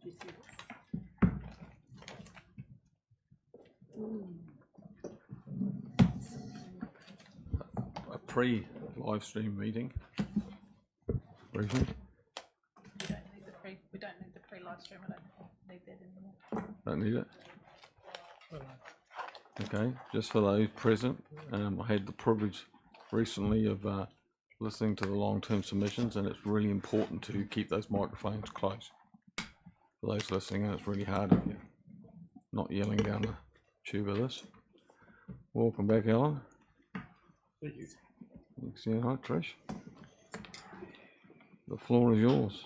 you see this? A pre-live stream meeting. Briefing. We don't need the pre-live stream. I don't need that anymore. Don't need it. Okay, just for those present, I had the privilege recently of listening to the long-term submissions, and it's really important to keep those microphones close. For those listening, and it's really hard if you're not yelling down the tube of this. Welcome back, Alan. Thank you. Thanks, yeah, hi, Trish. The floor is yours,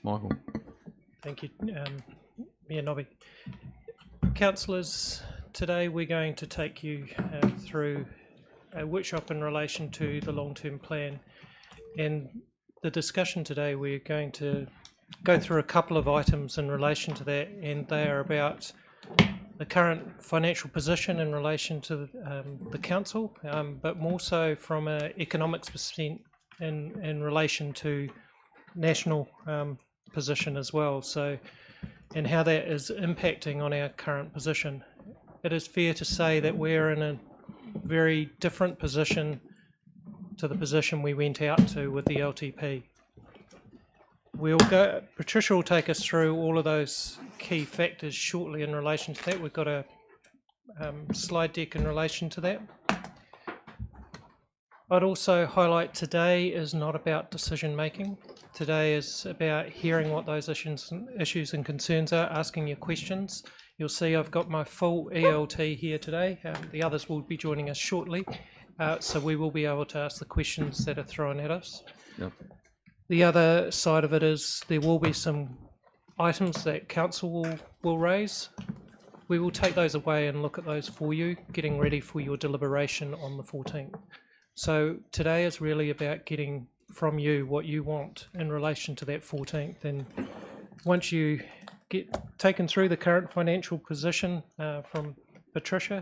Michael. Thank you, Mayor Nobby. Councillors, today we're going to take you through a workshop in relation to the long-term plan, and the discussion today we're going to go through a couple of items in relation to that, and they are about the current financial position in relation to the council, but more so from an economics percent in relation to national position as well, so and how that is impacting on our current position. It is fair to say that we're in a very different position to the position we went out to with the LTP. Patricia will take us through all of those key factors shortly in relation to that. We've got a slide deck in relation to that. I'd also highlight today is not about decision making. Today is about hearing what those issues and concerns are, asking your questions. You'll see I've got my full ELT here today. The others will be joining us shortly, so we will be able to ask the questions that are thrown at us. Yep. The other side of it is there will be some items that council will raise. We will take those away and look at those for you, getting ready for your deliberation on the 14th. So today is really about getting from you what you want in relation to that 14th, and once you get taken through the current financial position from Patricia,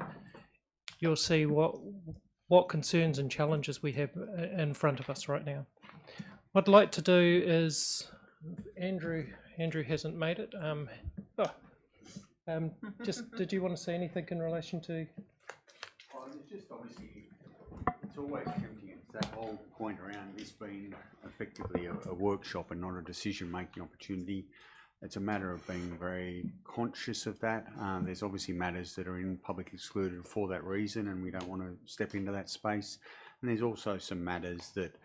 you'll see what concerns and challenges we have in front of us right now. What I'd like to do is, Andrew hasn't made it. Just did you want to say anything in relation to? Well, it's just obviously it's always tempting. It's that whole point around this being effectively a workshop and not a decision-making opportunity. It's a matter of being very conscious of that. There's obviously matters that are in public excluded for that reason, and we don't want to step into that space. And there's also some matters that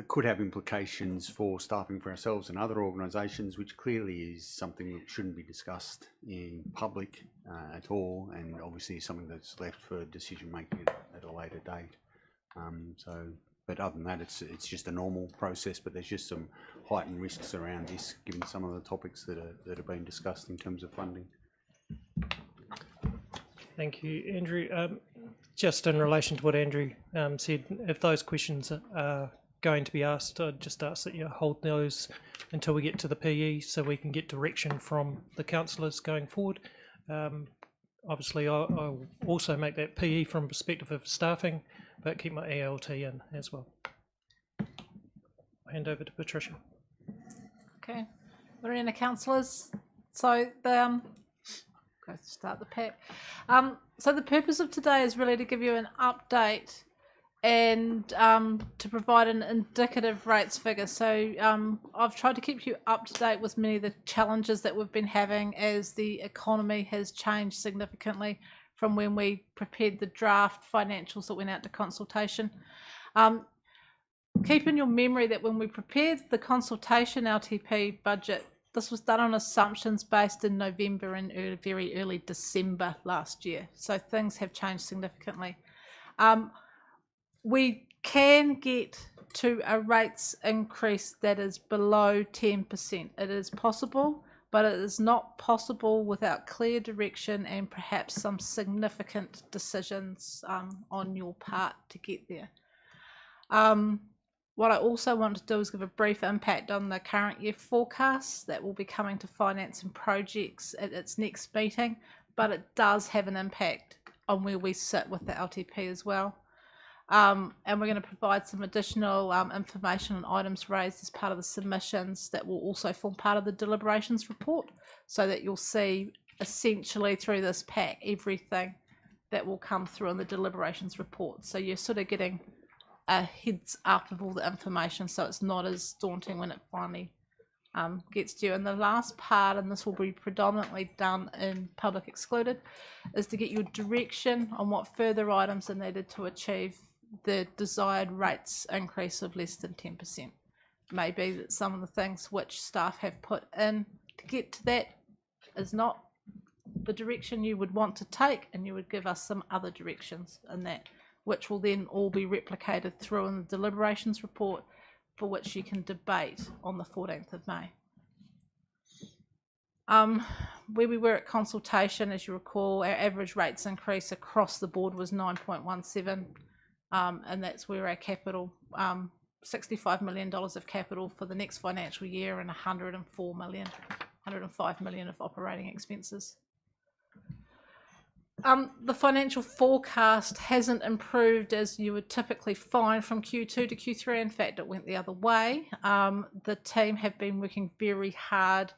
could have implications for staffing for ourselves and other organisations, which clearly is something that shouldn't be discussed in public at all, and obviously something that's left for decision making at a later date. But other than that, it's just a normal process. But there's just some heightened risks around this, given some of the topics that are being discussed in terms of funding. Thank you, Andrew. Just in relation to what Andrew said, if those questions are going to be asked, I'd just ask that you hold those until we get to the PE, so we can get direction from the councillors going forward. Obviously, I'll also make that PE from perspective of staffing, but keep my ALT in as well. I'll hand over to Patricia. Okay, are there any councillors? So the go start the pack. So the purpose of today is really to give you an update and to provide an indicative rates figure. So I've tried to keep you up to date with many of the challenges that we've been having as the economy has changed significantly from when we prepared the draft financials that went out to consultation. Keep in your memory that when we prepared the consultation LTP budget, this was done on assumptions based in November and very early December last year. So things have changed significantly. We can get to a rates increase that is below 10%. It is possible, but it is not possible without clear direction and perhaps some significant decisions on your part to get there. What I also want to do is give a brief impact on the current year forecast that will be coming to finance and projects at its next meeting, but it does have an impact on where we sit with the LTP as well. And we're going to provide some additional information on items raised as part of the submissions that will also form part of the deliberations report, so that you'll see essentially through this pack everything that will come through in the deliberations report. So you're sort of getting a heads up of all the information, so it's not as daunting when it finally gets to you. And the last part, and this will be predominantly done in public excluded, is to get your direction on what further items are needed to achieve the desired rates increase of less than 10%. Maybe that some of the things which staff have put in to get to that is not the direction you would want to take, and you would give us some other directions in that, which will then all be replicated through in the deliberations report, for which you can debate on the 14th of May. Where we were at consultation, as you recall, our average rates increase across the board was 9.17, and that's where our capital, $65 million of capital for the next financial year, and 105 million of operating expenses. The financial forecast hasn't improved as you would typically find from Q2 to Q3. In fact, it went the other way. The team have been working very hard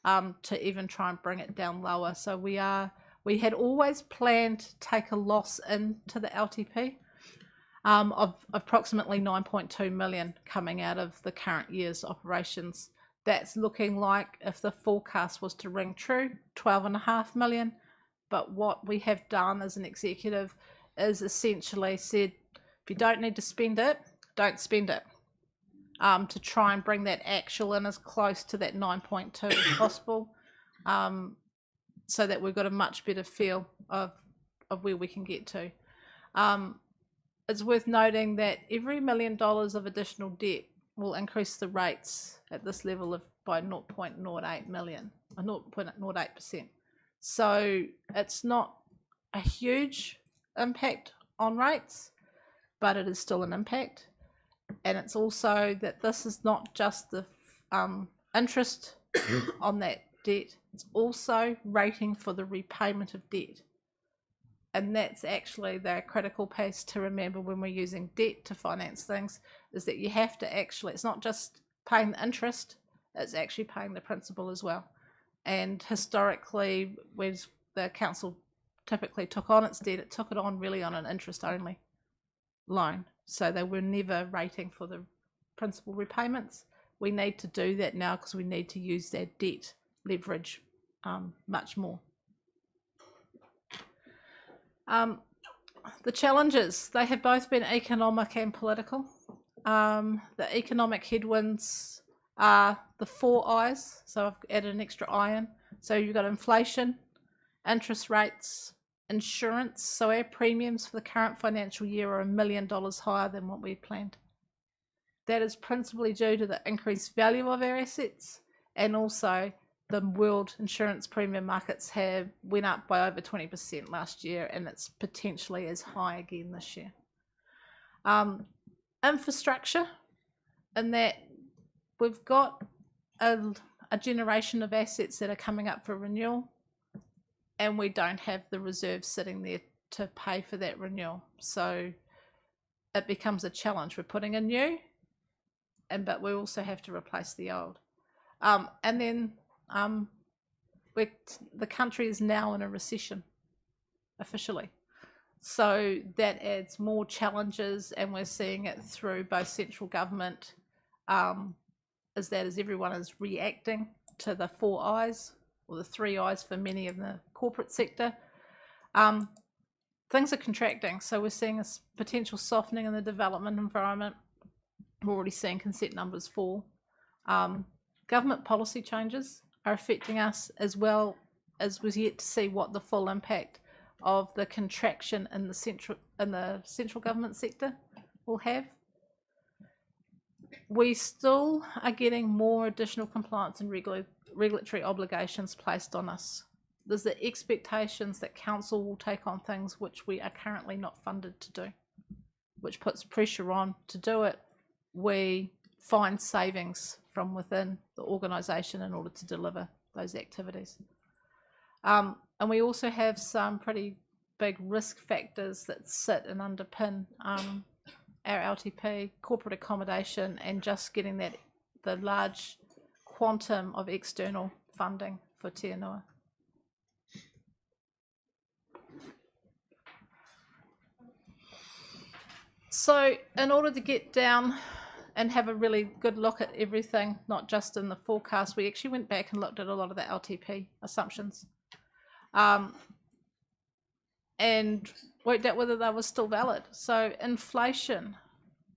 to even try and bring it down lower. So we had always planned to take a loss into the LTP of approximately 9.2 million coming out of the current year's operations. That's looking like, if the forecast was to ring true, 12.5 million. But what we have done as an executive is essentially said, if you don't need to spend it, don't spend it, to try and bring that actual in as close to that 9.2 as possible, so that we've got a much better feel of where we can get to. It's worth noting that every $1 million of additional debt will increase the rates at this level by 0.08 million, or 0.08%. So it's not a huge impact on rates, but it is still an impact. And it's also that this is not just the interest on that debt, it's also rating for the repayment of debt. And that's actually the critical piece to remember when we're using debt to finance things, is that you have to actually, it's not just paying the interest, it's actually paying the principal as well. And historically, when the council typically took on its debt, it took it on really on an interest-only loan. So they were never rating for the principal repayments. We need to do that now because we need to use that debt leverage much more. The challenges, they have both been economic and political. The economic headwinds are the 4 I's, so I've added an extra I in. So you've got inflation, interest rates, insurance. So our premiums for the current financial year are $1 million higher than what we had planned. That is principally due to the increased value of our assets, and also the world insurance premium markets have went up by over 20% last year, and it's potentially as high again this year. Infrastructure, in that we've got a generation of assets that are coming up for renewal, and we don't have the reserves sitting there to pay for that renewal. So it becomes a challenge. We're putting in new, but we also have to replace the old. And then the country is now in a recession, officially. So that adds more challenges, and we're seeing it through both central government, as everyone is reacting to the 4 I's, or the 3 I's for many of the corporate sector. Things are contracting, so we're seeing a potential softening in the development environment. We're already seeing consent numbers fall. Government policy changes are affecting us, as well as we're yet to see what the full impact of the contraction in the central government sector will have. We still are getting more additional compliance and regulatory obligations placed on us. There's the expectations that council will take on things which we are currently not funded to do, which puts pressure on to do it. We find savings from within the organisation in order to deliver those activities. And we also have some pretty big risk factors that sit and underpin our LTP, corporate accommodation, and just getting that the large quantum of external funding for Te Anua. So in order to get down and have a really good look at everything, not just in the forecast, we actually went back and looked at a lot of the LTP assumptions and worked out whether they were still valid. So inflation,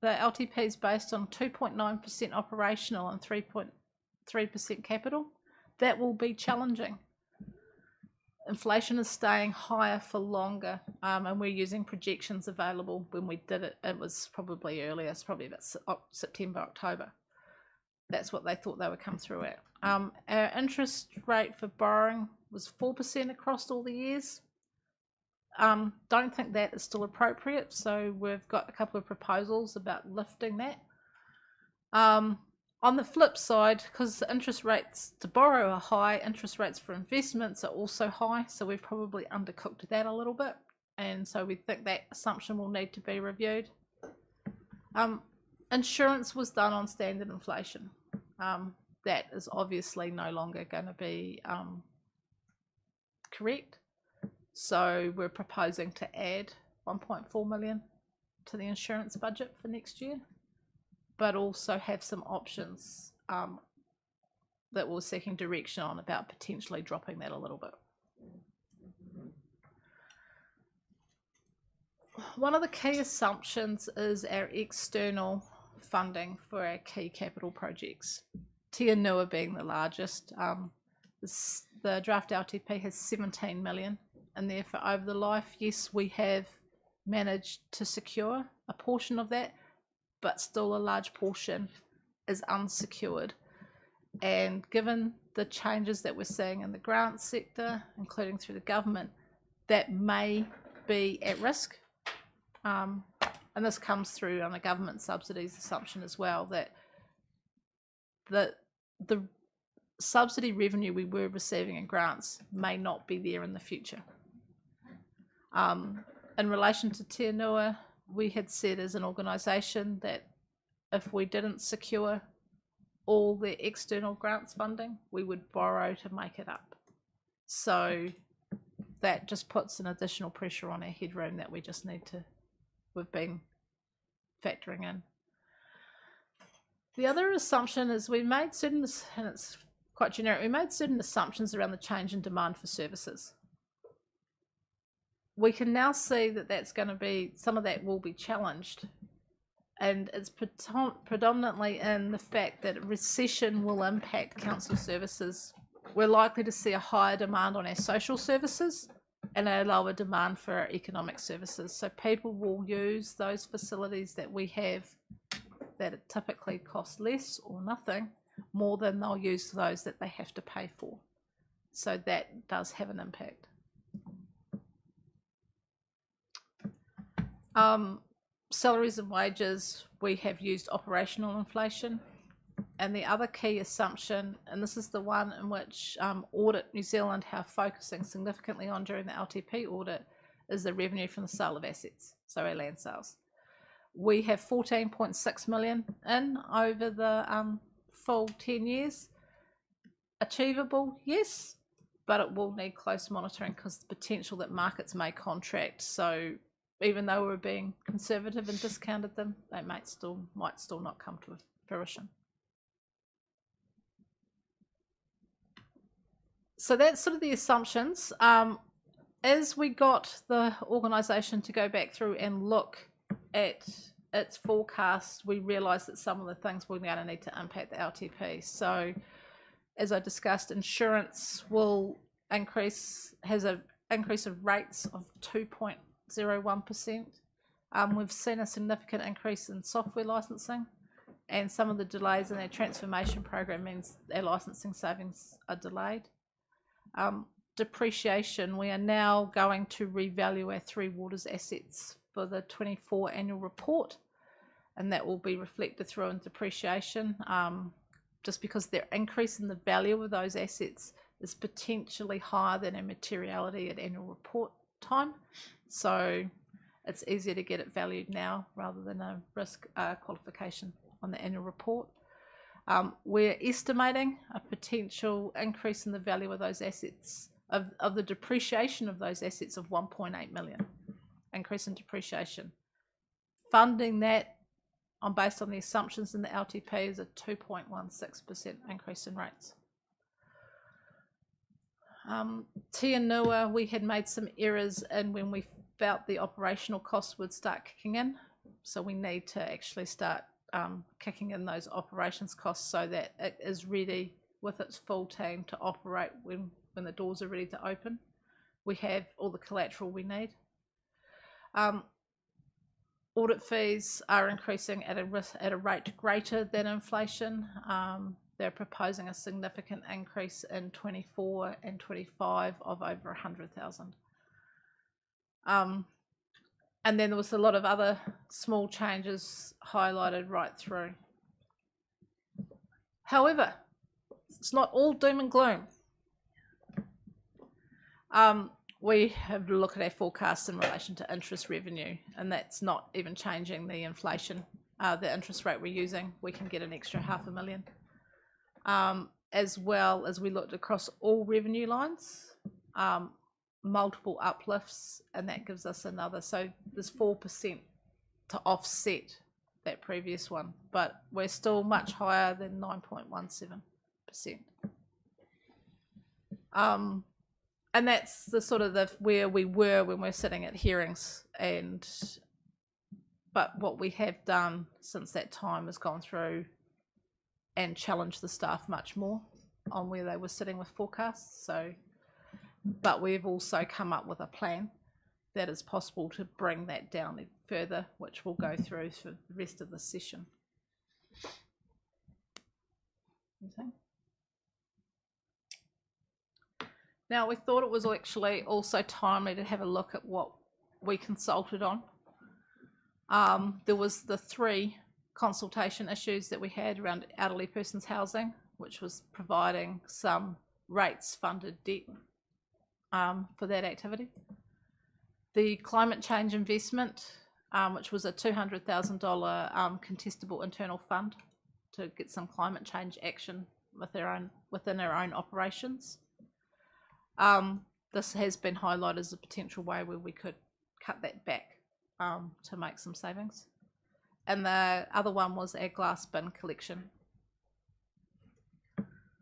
the LTP is based on 2.9% operational and 3.3% capital. That will be challenging. Inflation is staying higher for longer, and we're using projections available. When we did it, it was probably earlier. It's probably about September, October. That's what they thought they would come through at. Our interest rate for borrowing was 4% across all the years. Don't think that is still appropriate, so we've got a couple of proposals about lifting that. On the flip side, because the interest rates to borrow are high, interest rates for investments are also high, so we've probably undercooked that a little bit, and so we think that assumption will need to be reviewed. Insurance was done on standard inflation. That is obviously no longer going to be correct, so we're proposing to add 1.4 million to the insurance budget for next year, but also have some options that we're seeking direction on about potentially dropping that a little bit. One of the key assumptions is our external funding for our key capital projects. Te Anua being the largest. The draft LTP has 17 million in there for over the life. Yes, we have managed to secure a portion of that, but still a large portion is unsecured. And given the changes that we're seeing in the grant sector, including through the government, that may be at risk. And this comes through on a government subsidies assumption as well, that the subsidy revenue we were receiving in grants may not be there in the future. In relation to Te Anua, we had said as an organisation that if we didn't secure all the external grants funding, we would borrow to make it up. So that just puts an additional pressure on our headroom that we just need to, we've been factoring in. The other assumption is we made certain, and it's quite generic, we made certain assumptions around the change in demand for services. We can now see that that's going to be, some of that will be challenged, and it's predominantly in the fact that recession will impact council services. We're likely to see a higher demand on our social services and a lower demand for our economic services. So people will use those facilities that we have that typically cost less or nothing more than they'll use those that they have to pay for. So that does have an impact. Salaries and wages, we have used operational inflation. And the other key assumption, and this is the one in which Audit New Zealand have focusing significantly on during the LTP audit, is the revenue from the sale of assets, so our land sales. We have 14.6 million in over the full 10 years. Achievable, yes, but it will need close monitoring because the potential that markets may contract. So even though we're being conservative and discounted them, they might still not come to fruition. So that's sort of the assumptions. As we got the organisation to go back through and look at its forecast, we realised that some of the things we're going to need to impact the LTP. So as I discussed, insurance will increase, has an increase of rates of 2.01%. We've seen a significant increase in software licensing, and some of the delays in our transformation program means our licensing savings are delayed. Depreciation, we are now going to revalue our Three Waters assets for the 24 annual report, and that will be reflected through in depreciation, just because their increase in the value of those assets is potentially higher than our materiality at annual report time. So it's easier to get it valued now rather than a risk qualification on the annual report. We're estimating a potential increase in the value of those assets, of the depreciation of those assets of 1.8 million, increase in depreciation. Funding that based on the assumptions in the LTP is a 2.16% increase in rates. Tianua, we had made some errors in when we felt the operational costs would start kicking in. So we need to actually start kicking in those operations costs so that it is ready with its full team to operate when the doors are ready to open. We have all the collateral we need. Audit fees are increasing at a rate greater than inflation. They're proposing a significant increase in 24 and 25 of over 100,000. And then there was a lot of other small changes highlighted right through. However, it's not all doom and gloom. We have to look at our forecasts in relation to interest revenue, and that's not even changing the inflation. The interest rate we're using, we can get an extra $500,000. As well as we looked across all revenue lines, multiple uplifts, and that gives us another, so there's 4% to offset that previous one, but we're still much higher than 9.17%. And that's the sort of where we were when we're sitting at hearings, but what we have done since that time is gone through and challenged the staff much more on where they were sitting with forecasts. So, but we've also come up with a plan that is possible to bring that down further, which we'll go through for the rest of the session. Anything? Now, we thought it was actually also timely to have a look at what we consulted on. There was the 3 consultation issues that we had around elderly persons housing, which was providing some rates funded debt for that activity. The climate change investment, which was a $200,000 contestable internal fund to get some climate change action within our own operations. This has been highlighted as a potential way where we could cut that back to make some savings. And the other one was our glass bin collection.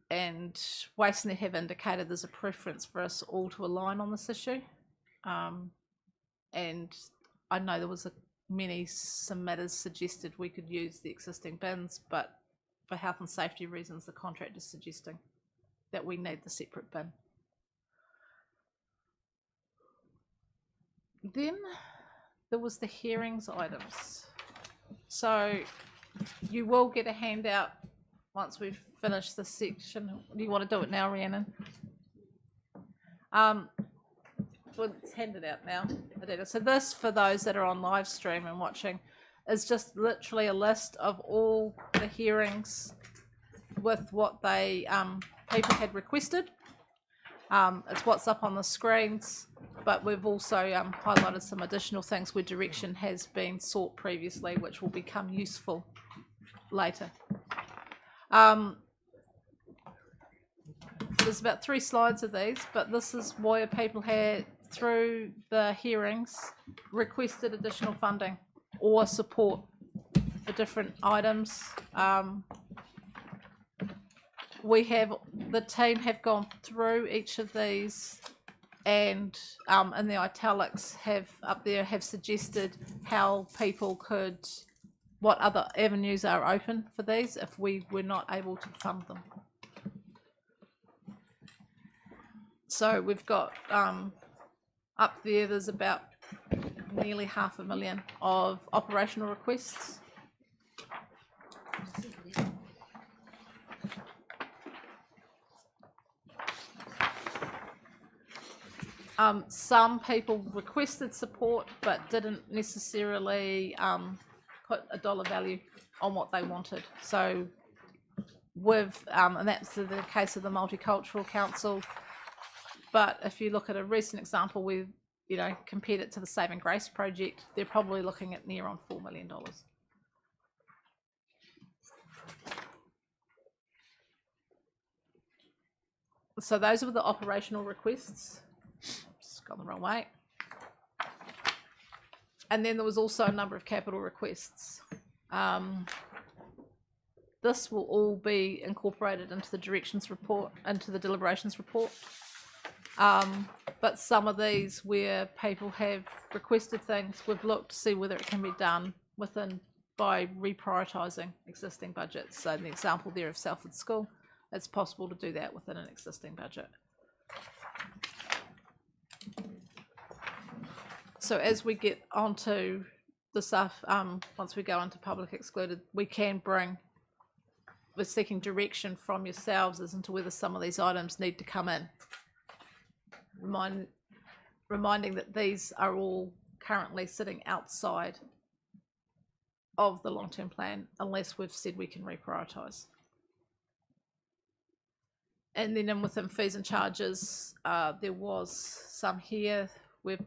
And WasteNet have indicated there's a preference for us all to align on this issue. And I know there was many submitters suggested we could use the existing bins, but for health and safety reasons, the contract is suggesting that we need the separate bin. Then there was the hearings items. So you will get a handout once we've finished this section. Do you want to do it now, Rhiannon? Well, it's handed out now. So this, for those that are on live stream and watching, is just literally a list of all the hearings with what they people had requested. It's what's up on the screens, but we've also highlighted some additional things where direction has been sought previously, which will become useful later. There's about 3 slides of these, but this is where people had, through the hearings, requested additional funding or support for different items. The team have gone through each of these, and in the italics have suggested how people could, what other avenues are open for these if we were not able to fund them. So we've got up there's about nearly $500,000 of operational requests. Some people requested support but didn't necessarily put a dollar value on what they wanted. So and that's the case of the Multicultural Council. But if you look at a recent example, you know, compared it to the Saving Grace project, they're probably looking at near on $4 million. So those were the operational requests. Just gone the wrong way. And then there was also a number of capital requests. This will all be incorporated into the directions report, into the deliberations report. But some of these where people have requested things, we've looked to see whether it can be done by reprioritising existing budgets. So the example there of Salford School, it's possible to do that within an existing budget. So as we get onto the stuff, once we go into public excluded, we're seeking direction from yourselves as into whether some of these items need to come in. Reminding that these are all currently sitting outside of the long-term plan unless we've said we can reprioritise. And then within fees and charges, there was some here where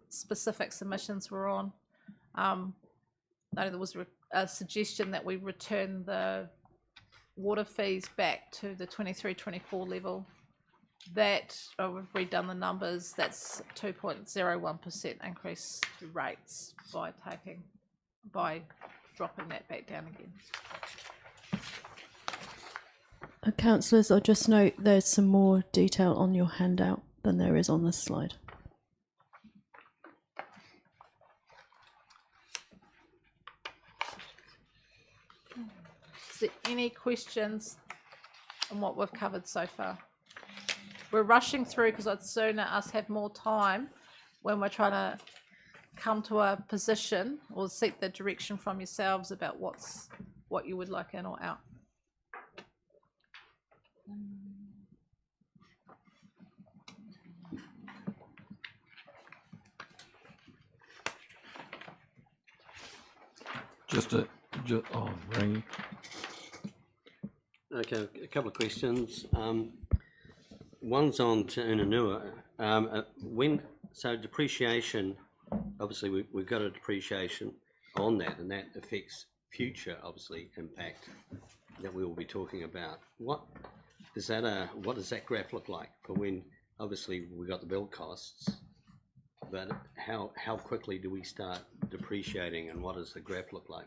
specific submissions were on. There was a suggestion that we return the water fees back to the 23-24 level. That we've redone the numbers. That's 2.01% increase to rates by dropping that back down again. Councillors, I'll just note there's some more detail on your handout than there is on this slide. Is there any questions on what we've covered so far? We're rushing through because I'd sooner us have more time when we're trying to come to a position or seek the direction from yourselves about what you would like in or out. Ring. Okay, a couple of questions. One's on to Unanua. So depreciation, obviously we've got a depreciation on that, and that affects future, obviously, impact that we will be talking about. What does that graph look like for when, obviously, we got the build costs, but how quickly do we start depreciating, and what does the graph look like?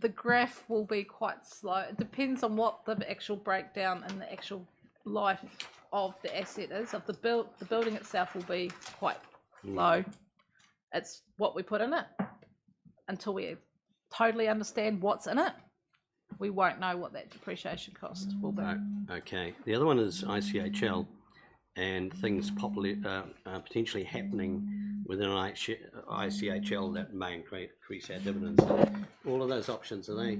The graph will be quite slow. It depends on what the actual breakdown and the actual life of the asset is. Of the building itself will be quite low. It's what we put in it. Until we totally understand what's in it, we won't know what that depreciation cost will be. Okay. The other one is ICHL and things potentially happening within ICHL that may increase our dividends. All of those options, are they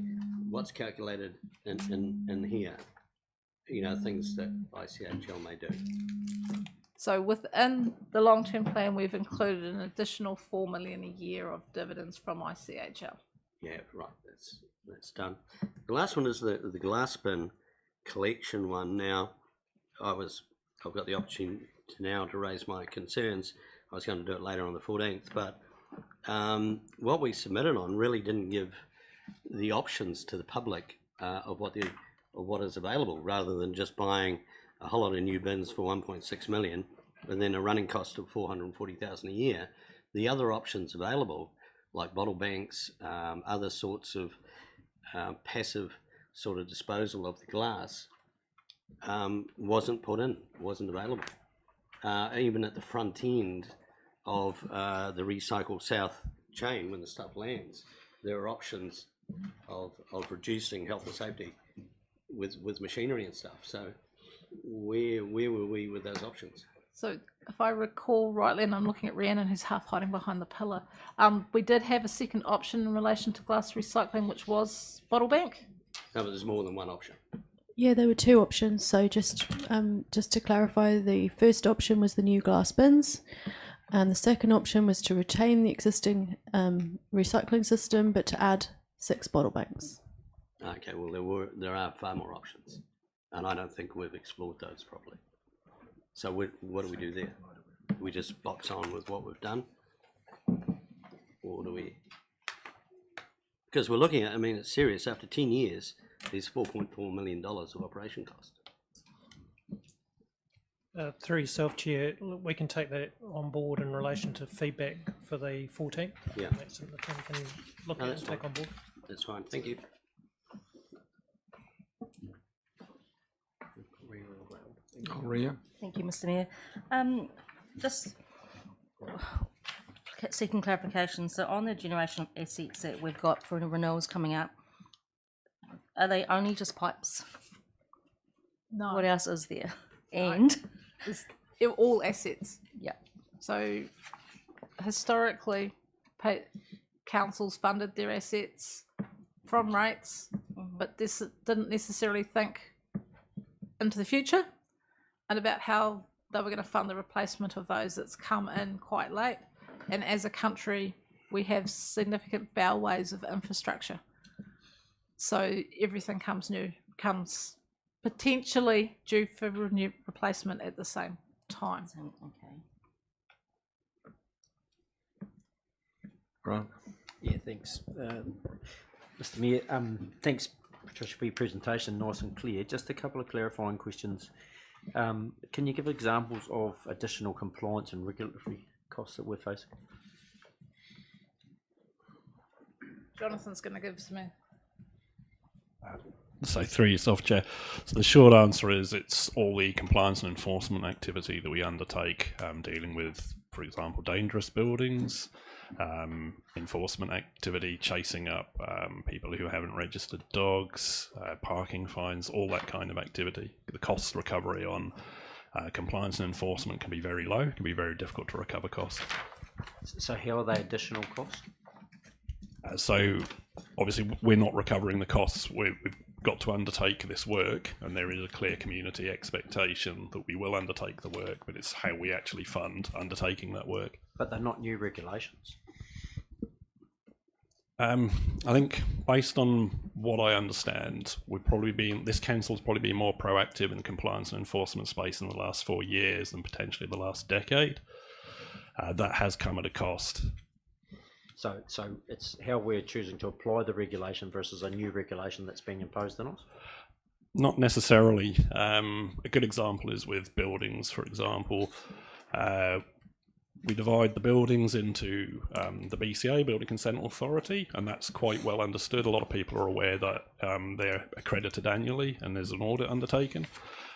what's calculated in here? You know, things that ICHL may do. So within the long-term plan, we've included an additional $4 million a year of dividends from ICHL. Yeah, right. That's done. The last one is the glass bin collection one. Now, I've got the opportunity now to raise my concerns. I was going to do it later on the 14th, but what we submitted on really didn't give the options to the public of what is available, rather than just buying a whole lot of new bins for 1.6 million and then a running cost of 440,000 a year. The other options available, like bottle banks, other sorts of passive sort of disposal of the glass, wasn't available. Even at the front end of the Recycle South chain, when the stuff lands, there are options of reducing health and safety with machinery and stuff. So where were we with those options? So if I recall rightly, and I'm looking at Rhiannon who's half hiding behind the pillar, we did have a second option in relation to glass recycling, which was bottle bank. No, but there's more than one option. Yeah, there were two options. So just to clarify, the first option was the new glass bins, and the second option was to retain the existing recycling system, but to add 6 bottle banks. Okay, well there are far more options, and I don't think we've explored those properly. So what do we do there? Do we just box on with what we've done? Or do we? Because we're looking at, I mean, it's serious. After 10 years, there's $4.4 million of operation cost. Through yourself, Chair, we can take that on board in relation to feedback for the 14th. Yeah. That's something the team can look No, at that's and take fine. on board. That's fine. Thank you. Ria? Thank you, Mr. Mayor. Just seeking clarification. So on the generation of assets that we've got for renewals coming up, are they only just pipes? No, What else is there? And all assets. yeah, So historically, councils funded their assets from rates, but this didn't necessarily think into the future and about how they were going to fund the replacement of those that's come in quite late. And as a country, we have significant bellways of infrastructure. So everything comes potentially due for replacement at the same time. okay. Grant? Yeah, thanks, Mr. Mayor. Thanks, Patricia, for your presentation, nice and clear. Just a couple of clarifying questions. Can you give examples of additional compliance and regulatory costs that we're facing? Jonathan's going to give some. So through yourself, Chair. So the short answer is it's all the compliance and enforcement activity that we undertake, dealing with, for example, dangerous buildings, enforcement activity, chasing up people who haven't registered dogs, parking fines, all that kind of activity. The cost recovery on compliance and enforcement can be very low, it can be very difficult to recover costs. So how are they additional costs? So obviously we're not recovering the costs, we've got to undertake this work, and there is a clear community expectation that we will undertake the work, but it's how we actually fund undertaking that work. But they're not new regulations. I think based on what I understand, this council's probably been more proactive in the compliance and enforcement space in the last 4 years than potentially the last decade. That has come at a cost. So it's how we're choosing to apply the regulation versus a new regulation that's being imposed on us? Not necessarily. A good example is with buildings, for example. We divide the buildings into the BCA, Building Consent Authority, and that's quite well understood. A lot of people are aware that they're accredited annually and there's an audit undertaken.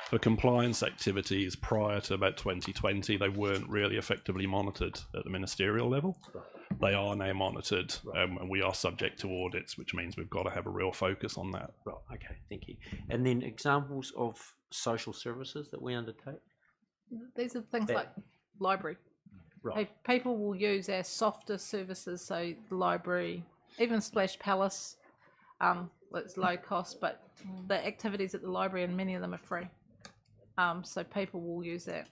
For compliance activities prior to about 2020, they weren't really effectively monitored at the ministerial level. Right. They are now monitored, Right. and we are subject to audits, which means we've got to have a real focus on that. Right, okay, thank you. And then examples of social services that we undertake? These are things That- like library. Right. People will use our softer services, so the library, even Splash Palace. It's low cost, but the activities at the library and many of them are free. So people will use that.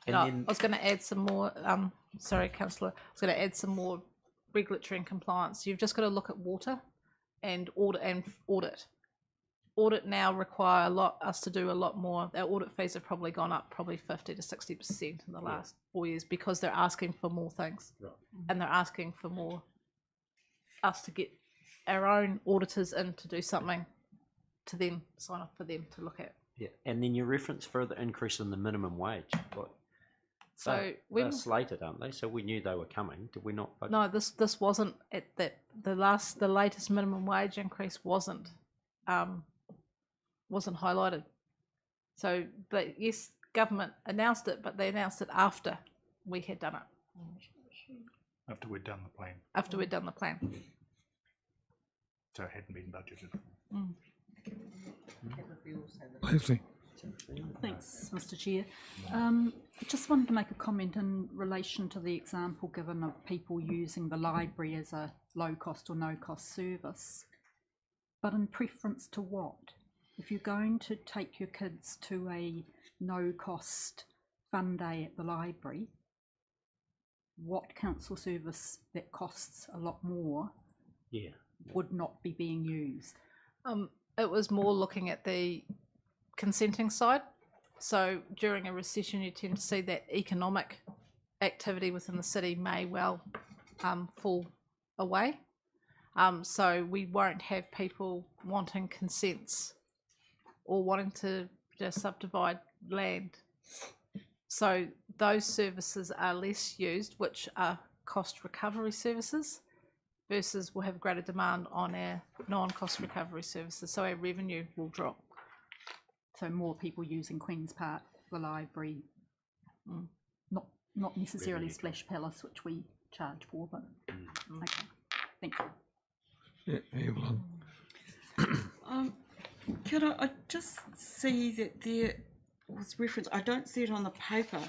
And No, then I was going to add some more. Sorry, Councillor. I was going to add some more regulatory and compliance. You've just got to look at water and audit. Audit now require us to do a lot more. Our audit fees have probably gone up probably 50 to 60% in the last 4 years because they're asking for more things. Right. And they're asking for more us to get our own auditors in to do something to then sign off for them to look at. yeah, and then you reference further increase in the minimum wage. Like, So they're slated, aren't they? So we knew they were coming. Did we not? no, this wasn't at that. The latest minimum wage increase wasn't highlighted. So, but yes, government announced it, but they announced it after we had done it. After we'd done the plan, After we'd done the plan. so it hadn't been budgeted. Leslie? Thanks, Mr. Chair. I just wanted to make a comment in relation to the example given of people using the library as a low-cost or no-cost service. But in preference to what? If you're going to take your kids to a no-cost fun day at the library, what council service that costs a lot more would not be being used? It was more looking at the consenting side. So during a recession, you tend to see that economic activity within the city may well fall away. So we won't have people wanting consents or wanting to just subdivide land. So those services are less used, which are cost recovery services, versus we'll have greater demand on our non-cost recovery services. So our revenue will drop. So more people using Queen's Park, the library, not necessarily Splash Palace, which we charge for, but okay, thank you. Yeah, Evelyn. Could I just see that there was reference, I don't see it on the paper,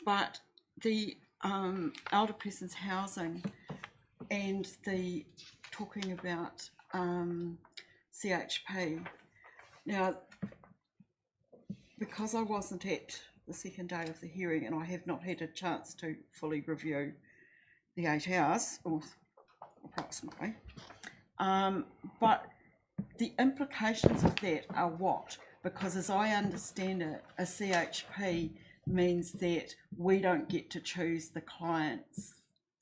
but the elder person's housing and the talking about CHP. Now, because I wasn't at the second day of the hearing and I have not had a chance to fully review the 8 hours, or approximately, but the implications of that are what? Because as I understand it, a CHP means that we don't get to choose the clients.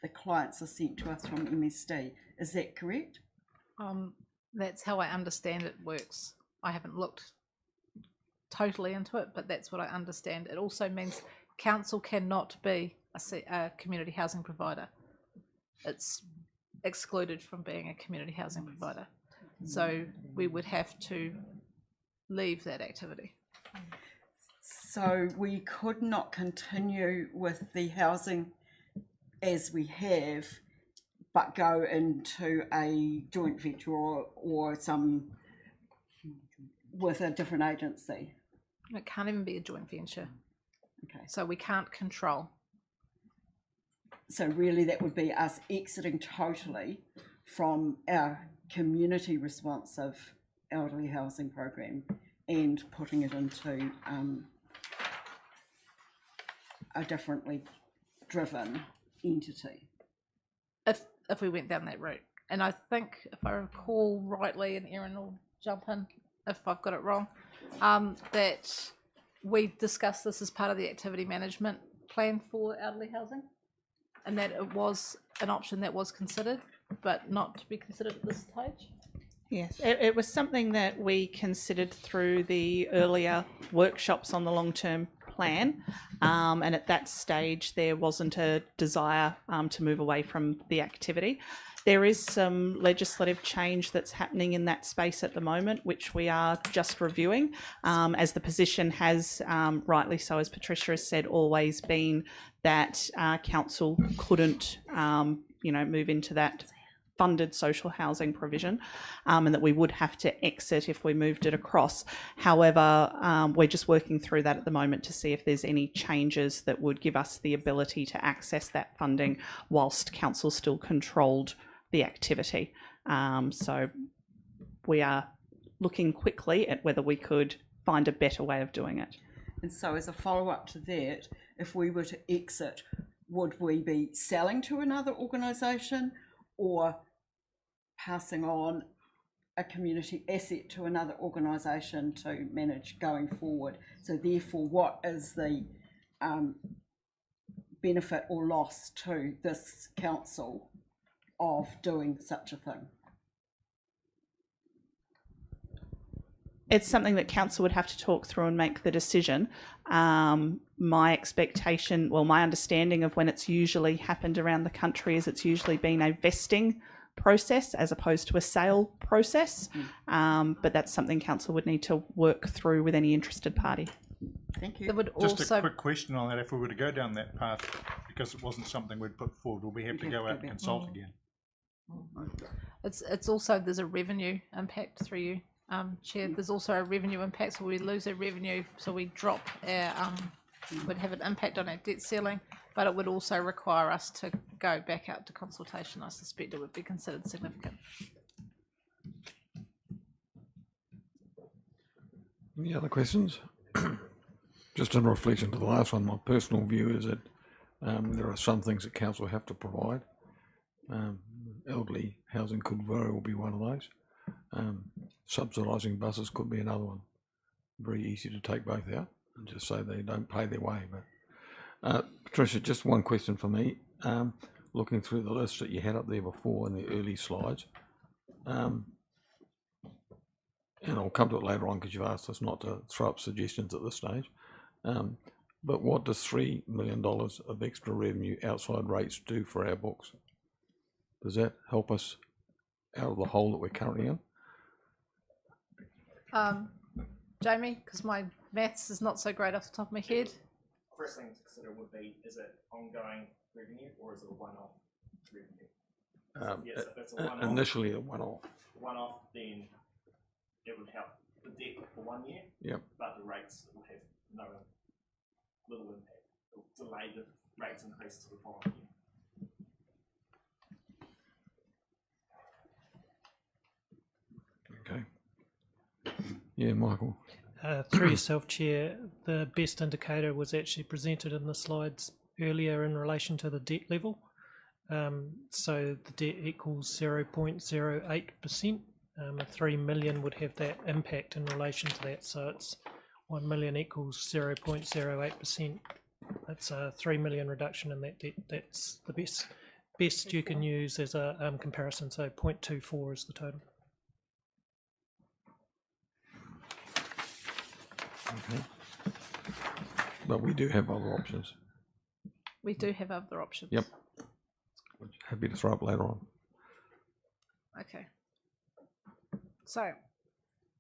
The clients are sent to us from MSD. Is that correct? That's how I understand it works. I haven't looked totally into it, but that's what I understand. It also means council cannot be a community housing provider. It's excluded from being a community housing provider. So we would have to leave that activity. So we could not continue with the housing as we have, but go into a joint venture or some with a different agency. It can't even be a joint venture. Okay. So we can't control. So really that would be us exiting totally from our community responsive elderly housing program and putting it into a differently driven entity. If we went down that route. And I think, if I recall rightly, and Erin will jump in if I've got it wrong, that we discussed this as part of the activity management plan for elderly housing, and that it was an option that was considered, but not to be considered at this stage. Yes, it was something that we considered through the earlier workshops on the long-term plan, and at that stage there wasn't a desire to move away from the activity. There is some legislative change that's happening in that space at the moment, which we are just reviewing, as the position has, rightly so, as Patricia has said, always been that council couldn't, move into that funded social housing provision, and that we would have to exit if we moved it across. However, we're just working through that at the moment to see if there's any changes that would give us the ability to access that funding whilst council still controlled the activity. So we are looking quickly at whether we could find a better way of doing it. And so as a follow-up to that, if we were to exit, would we be selling to another organisation or passing on a community asset to another organisation to manage going forward? So therefore, what is the benefit or loss to this council of doing such a thing? It's something that council would have to talk through and make the decision. My expectation, well, my understanding of when it's usually happened around the country is it's usually been a vesting process as opposed to a sale process. But that's something council would need to work through with any interested party. Thank you. Just a quick question on that. If we were to go down that path, because it wasn't something we'd put forward, will we have to go out and consult again? It's also, there's a revenue impact through you, Chair. There's also a revenue impact, so we lose our revenue, so we drop our, would have an impact on our debt ceiling, but it would also require us to go back out to consultation. I suspect it would be considered significant. Any other questions? Just in reflection to the last one, my personal view is that there are some things that council have to provide. Elderly housing could very well be one of those. Subsidising buses could be another one. Very easy to take both out. and just say they don't pay their way. But Patricia, just one question for me. Looking through the list that you had up there before in the early slides, and I'll come to it later on because you've asked us not to throw up suggestions at this stage. But what does $3 million of extra revenue outside rates do for our books? Does that help us out of the hole that we're currently in? Jamie, because my maths is not so great off the top of my head. First thing to consider would be, is it ongoing revenue or is it a one-off revenue? Yes, if it's a one-off, Initially a one-off. then it would help the debt for 1 year. Yep. But the rates will have little impact. It will delay the rates increase to the following year. Okay. Yeah, Michael. Through yourself, Chair, the best indicator was actually presented in the slides earlier in relation to the debt level. So the debt equals 0.08%. 3 million would have that impact in relation to that. So it's 1 million equals 0.08%. That's a 3 million reduction in that debt. That's the best you can use as a comparison. So 0.24 is the total. Okay. But we do have other options. We do have other options. Yep. Happy to throw up later on. Okay. So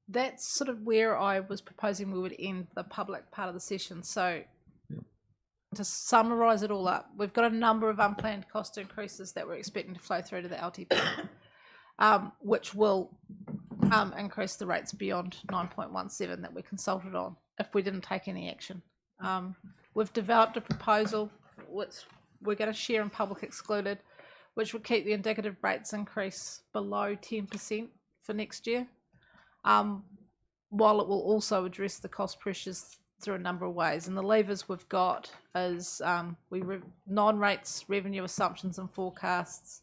that's sort of where I was proposing we would end the public part of the session. So to summarise it all up, we've got a number of unplanned cost increases that we're expecting to flow through to the LTP, which will increase the rates beyond 9.17 that we consulted on if we didn't take any action. We've developed a proposal which we're going to share in public excluded, which will keep the indicative rates increase below 10% for next year, while it will also address the cost pressures through a number of ways. And the levers we've got is non-rates revenue assumptions and forecasts,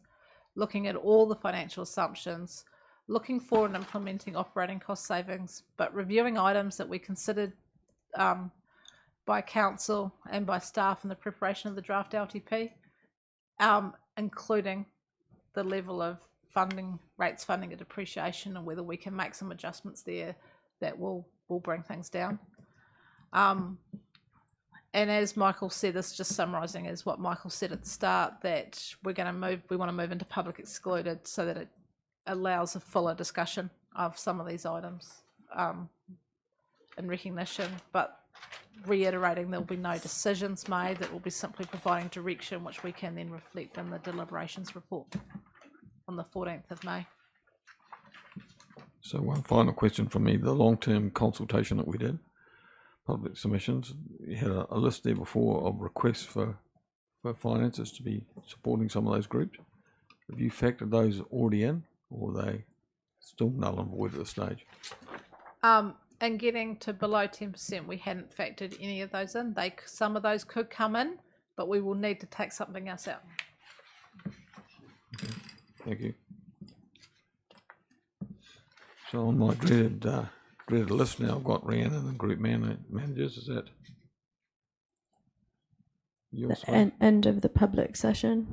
looking at all the financial assumptions, looking for and implementing operating cost savings, but reviewing items that we considered by council and by staff in the preparation of the draft LTP, including the level of funding, rates funding and depreciation, and whether we can make some adjustments there that will bring things down. And as Michael said, this just summarising is what Michael said at the start, that we want to move into public excluded so that it allows a fuller discussion of some of these items in recognition, but reiterating there will be no decisions made, that will be simply providing direction which we can then reflect in the deliberations report on the 14th of May. So one final question from me, the long-term consultation that we did, public submissions, you had a list there before of requests for finances to be supporting some of those groups. Have you factored those already in, or are they still null and void at this stage? And getting to below 10%, we hadn't factored any of those in. Some of those could come in, but we will need to take something else out. Okay. Thank you. So on my dreaded list now, I've got Rhiannon and group managers. Is that your side? End of the public session.